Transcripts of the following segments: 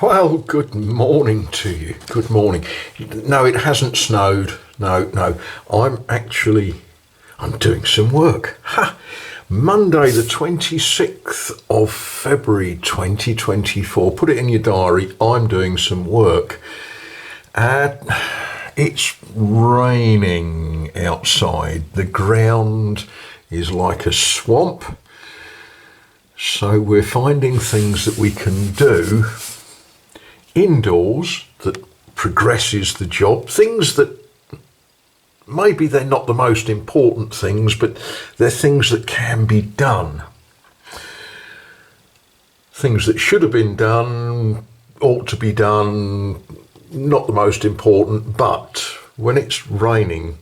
Well, good morning to you. Good morning. No, it hasn't snowed. No. I'm doing some work. Ha! Monday the 26th of February 2024. Put it in your diary. I'm doing some work. It's raining outside. The ground is like a swamp. So we're finding things that we can do indoors that progresses the job, things that maybe they're not the most important things, but they're things that can be done. Things that should have been done, ought to be done, not the most important, but when it's raining,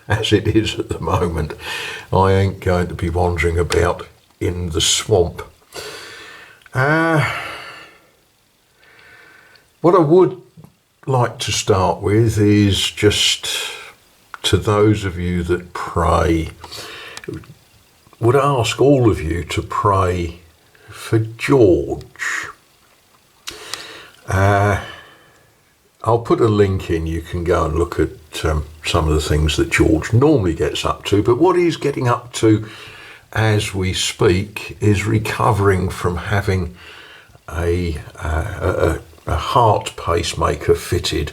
as it is at the moment, I ain't going to be wandering about in the swamp. What I would like to start with is just to those of you that pray, would ask all of you to pray for George. I'll put a link in. You can go and look at some of the things that George normally gets up to, but what he's getting up to as we speak is recovering from having a heart pacemaker fitted.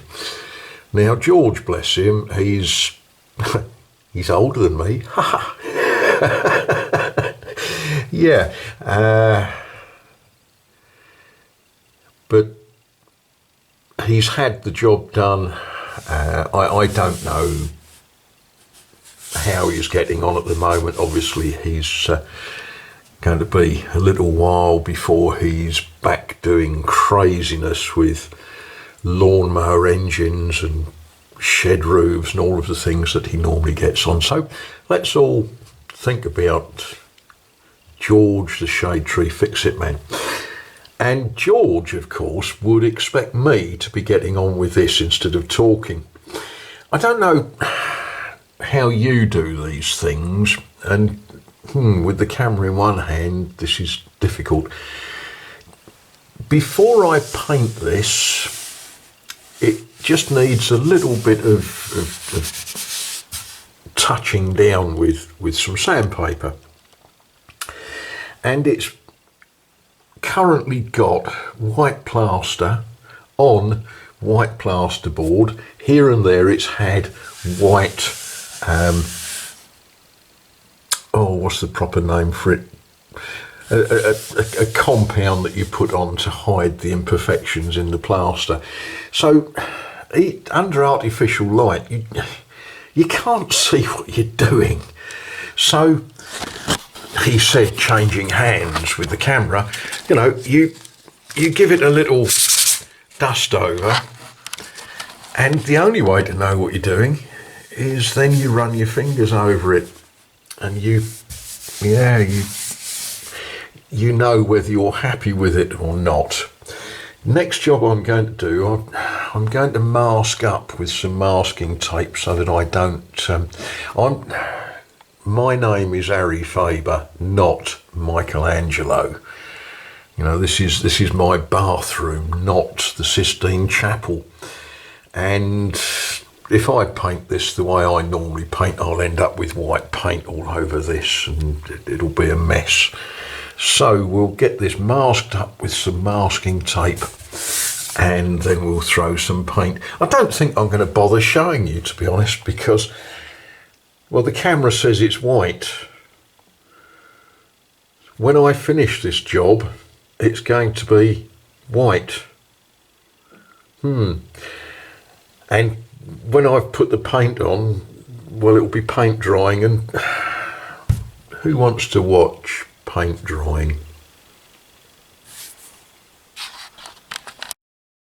Now, George, bless him, he's older than me. Yeah. But he's had the job done. I don't know how he's getting on at the moment. Obviously, he's going to be a little while before he's back doing craziness with lawnmower engines and shed roofs and all of the things that he normally gets on. So let's all think about George, the Shade Tree Fix-It Man. And George, of course, would expect me to be getting on with this instead of talking. I don't know how you do these things, and with the camera in one hand, this is difficult. Before I paint this, it just needs a little bit of touching down with some sandpaper. And it's currently got white plaster on white plasterboard. Here and there it's had white, what's the proper name for it? A compound that you put on to hide the imperfections in the plaster. So under artificial light, you can't see what you're doing. So he said, changing hands with the camera, you give it a little dust over, and the only way to know what you're doing is then you run your fingers over it, and you know whether you're happy with it or not. Next job I'm going to do, I'm going to mask up with some masking tape so that I don't. My name is Harry Faber, not Michelangelo. This is my bathroom, not the Sistine Chapel. And if I paint this the way I normally paint, I'll end up with white paint all over this, and it'll be a mess. So we'll get this masked up with some masking tape, and then we'll throw some paint. I don't think I'm going to bother showing you, to be honest, because, well, the camera says it's white. When I finish this job, it's going to be white. And when I've put the paint on, well, it'll be paint drying, and who wants to watch paint drying?